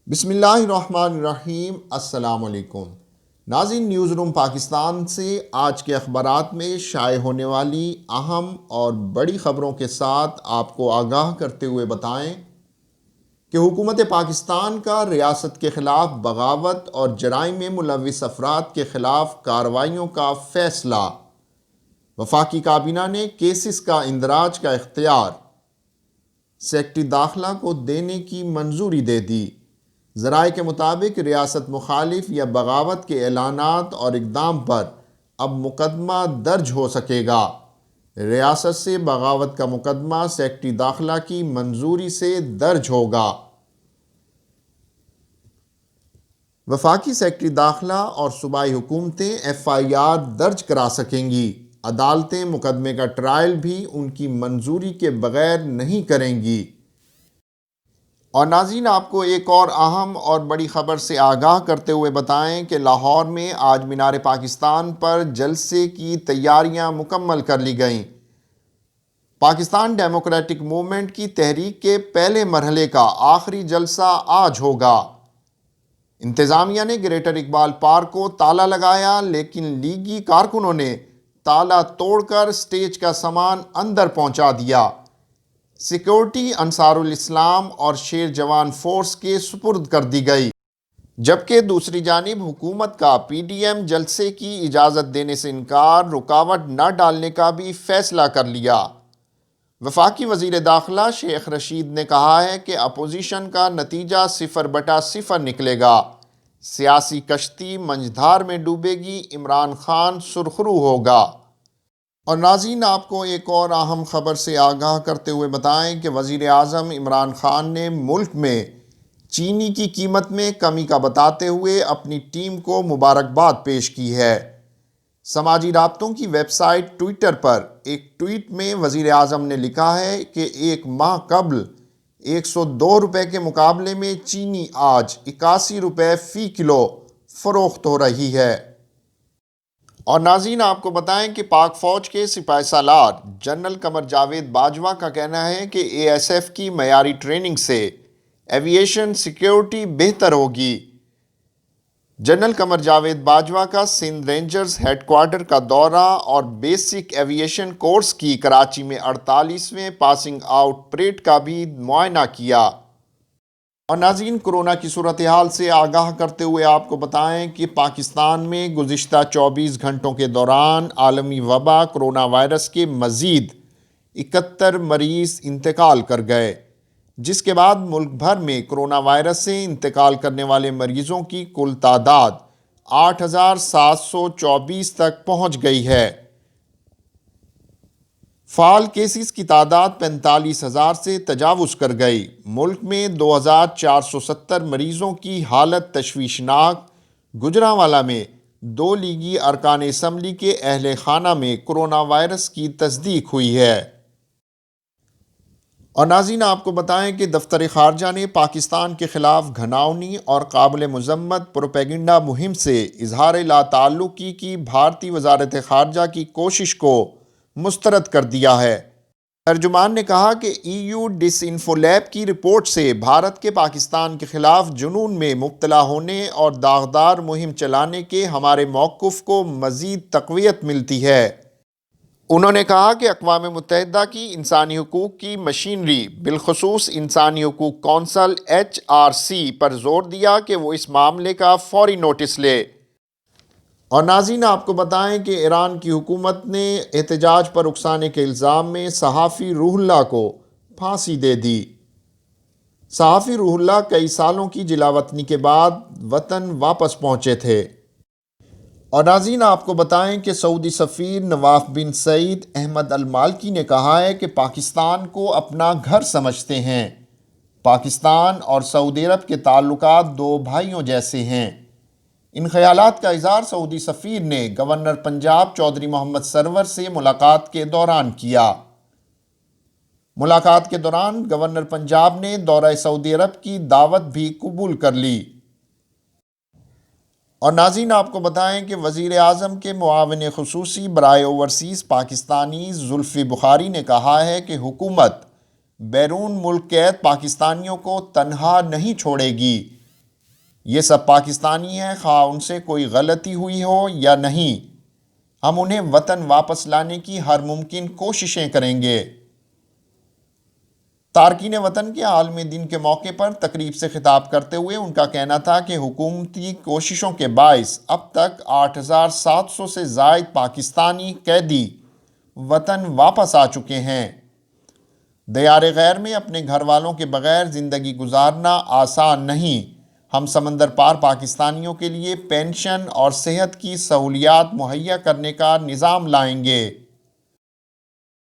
بسم اللہ الرحمن الرحیم۔ السلام علیکم ناظرین، نیوز روم پاکستان سے آج کے اخبارات میں شائع ہونے والی اہم اور بڑی خبروں کے ساتھ آپ کو آگاہ کرتے ہوئے بتائیں کہ حکومت پاکستان کا ریاست کے خلاف بغاوت اور جرائم میں ملوث افراد کے خلاف کارروائیوں کا فیصلہ۔ وفاقی کابینہ نے کیسز کا اندراج کا اختیار سیکرٹری داخلہ کو دینے کی منظوری دے دی۔ ذرائع کے مطابق ریاست مخالف یا بغاوت کے اعلانات اور اقدام پر اب مقدمہ درج ہو سکے گا۔ ریاست سے بغاوت کا مقدمہ سیکرٹری داخلہ کی منظوری سے درج ہوگا۔ وفاقی سیکرٹری داخلہ اور صوبائی حکومتیں FIR درج کرا سکیں گی۔ عدالتیں مقدمے کا ٹرائل بھی ان کی منظوری کے بغیر نہیں کریں گی۔ اور ناظرین، آپ کو ایک اور اہم اور بڑی خبر سے آگاہ کرتے ہوئے بتائیں کہ لاہور میں آج مینار پاکستان پر جلسے کی تیاریاں مکمل کر لی گئیں۔ پاکستان ڈیموکریٹک موومنٹ کی تحریک کے پہلے مرحلے کا آخری جلسہ آج ہوگا۔ انتظامیہ نے گریٹر اقبال پارک کو تالا لگایا، لیکن لیگی کارکنوں نے تالا توڑ کر سٹیج کا سامان اندر پہنچا دیا۔ سیکورٹی انصار الاسلام اور شیر جوان فورس کے سپرد کر دی گئی، جبکہ دوسری جانب حکومت کا PDM جلسے کی اجازت دینے سے انکار، رکاوٹ نہ ڈالنے کا بھی فیصلہ کر لیا۔ وفاقی وزیر داخلہ شیخ رشید نے کہا ہے کہ اپوزیشن کا نتیجہ 0/0 نکلے گا۔ سیاسی کشتی منجھدار میں ڈوبے گی، عمران خان سرخرو ہوگا۔ اور ناظرین، آپ کو ایک اور اہم خبر سے آگاہ کرتے ہوئے بتائیں کہ وزیر اعظم عمران خان نے ملک میں چینی کی قیمت میں کمی کا بتاتے ہوئے اپنی ٹیم کو مبارکباد پیش کی ہے۔ سماجی رابطوں کی ویب سائٹ ٹویٹر پر ایک ٹویٹ میں وزیر اعظم نے لکھا ہے کہ ایک ماہ قبل 102 روپے کے مقابلے میں چینی آج 81 روپے فی کلو فروخت ہو رہی ہے۔ اور ناظرین، آپ کو بتائیں کہ پاک فوج کے سپاہی سالار جنرل قمر جاوید باجوہ کا کہنا ہے کہ ASF کی معیاری ٹریننگ سے ایویشن سیکیورٹی بہتر ہوگی۔ جنرل قمر جاوید باجوہ کا سندھ رینجرز ہیڈ کوارٹر کا دورہ اور بیسک ایویشن کورس کی کراچی میں 48ویں پاسنگ آؤٹ پریڈ کا بھی معائنہ کیا۔ اور ناظرین، کورونا کی صورتحال سے آگاہ کرتے ہوئے آپ کو بتائیں کہ پاکستان میں گزشتہ 24 گھنٹوں کے دوران عالمی وبا کرونا وائرس کے مزید 71 مریض انتقال کر گئے، جس کے بعد ملک بھر میں کرونا وائرس سے انتقال کرنے والے مریضوں کی کل تعداد 8724 تک پہنچ گئی ہے۔ فعال کیسز کی تعداد 45,000 سے تجاوز کر گئی۔ ملک میں 2470 مریضوں کی حالت تشویشناک۔ گوجرانوالہ میں 2 لیگی ارکان اسمبلی کے اہل خانہ میں کرونا وائرس کی تصدیق ہوئی ہے۔ اور ناظرین، آپ کو بتائیں کہ دفتر خارجہ نے پاکستان کے خلاف گھناؤنی اور قابل مذمت پروپیگنڈا مہم سے اظہار لا تعلقی کی بھارتی وزارت خارجہ کی کوشش کو مسترد کر دیا ہے۔ ترجمان نے کہا کہ EU ڈس انفو لیب کی رپورٹ سے بھارت کے پاکستان کے خلاف جنون میں مبتلا ہونے اور داغدار مہم چلانے کے ہمارے موقف کو مزید تقویت ملتی ہے۔ انہوں نے کہا کہ اقوام متحدہ کی انسانی حقوق کی مشینری، بالخصوص انسانی حقوق کونسل HRC پر زور دیا کہ وہ اس معاملے کا فوری نوٹس لے۔ اور ناظرین، آپ کو بتائیں کہ ایران کی حکومت نے احتجاج پر اکسانے کے الزام میں صحافی روح اللہ کو پھانسی دے دی۔ صحافی روح اللہ کئی سالوں کی جلا وطنی کے بعد وطن واپس پہنچے تھے۔ اور ناظرین، آپ کو بتائیں کہ سعودی سفیر نواف بن سعید احمد المالکی نے کہا ہے کہ پاکستان کو اپنا گھر سمجھتے ہیں۔ پاکستان اور سعودی عرب کے تعلقات 2 بھائیوں جیسے ہیں۔ ان خیالات کا اظہار سعودی سفیر نے گورنر پنجاب چودھری محمد سرور سے ملاقات کے دوران کیا۔ ملاقات کے دوران گورنر پنجاب نے دورہ سعودی عرب کی دعوت بھی قبول کر لی۔ اور ناظرین، آپ کو بتائیں کہ وزیر اعظم کے معاون خصوصی برائے اوورسیز پاکستانی زلفی بخاری نے کہا ہے کہ حکومت بیرون ملک قید پاکستانیوں کو تنہا نہیں چھوڑے گی۔ یہ سب پاکستانی ہیں، خواہ ان سے کوئی غلطی ہوئی ہو یا نہیں۔ ہم انہیں وطن واپس لانے کی ہر ممکن کوششیں کریں گے۔ تارکین وطن کے عالمی دن کے موقع پر تقریب سے خطاب کرتے ہوئے ان کا کہنا تھا کہ حکومتی کوششوں کے باعث اب تک 8,700 سے زائد پاکستانی قیدی وطن واپس آ چکے ہیں۔ دیار غیر میں اپنے گھر والوں کے بغیر زندگی گزارنا آسان نہیں۔ ہم سمندر پار پاکستانیوں کے لیے پینشن اور صحت کی سہولیات مہیا کرنے کا نظام لائیں گے۔